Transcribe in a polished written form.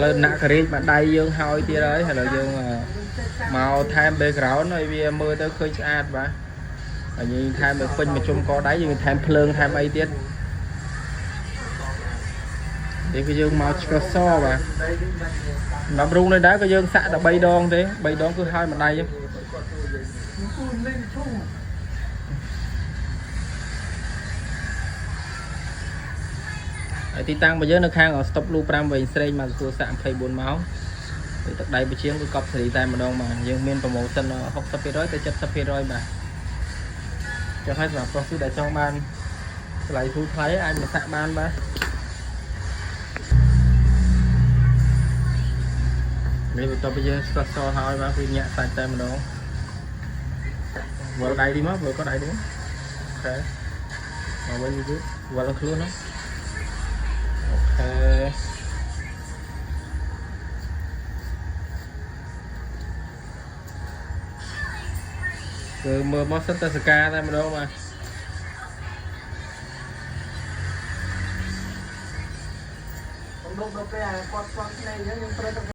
លើណាក់ករីកមកដៃយើងហើយទៀតហើយឥឡូវយើងមកថែម background ឲ្យវាមើលទៅឃើញស្អាតបាទហើយយើងថែមឲ្យពេញមួយជុំកដៃយើងថែមភ្លើងថែមអីទៀតនេះគឺយើងមកឆ្កឹះសបាទដល់រុងនេះដែរក៏យើងសាក់តែ3ដងទេ3ដងគឺហើយមួយដៃហើយទីតាំងរបស់យើងនៅខាងស្តុបលូ5វែងស្រេងមកទទួលសាក់24ម៉ោងទឹកដៃបជាងគឺកប់សេរីតែម្ដងបាទយើងមានប្រម៉ូសិន 60% ទៅ 70% បាទចុះហើយសម្រាប់ប្រុសគឺដែលចង់បានតម្លៃធូរថ្លៃអាចមកសាក់បានបាទនេះបន្ទាប់ពីយើងស្កសហើយបាទគឺញាក់សាច់តែម្ដងវល់ដៃទីមកវល់ក៏ដៃទីមកអូខេមកវិញទៀតវល់ខ្លួនណាអូខេគឺមើលមកសិតតែសកាតែម្ដងបាទខ្ញុំលោកដល់ពេលគាត់ស្គាល់គ្នាយើងត្រូវ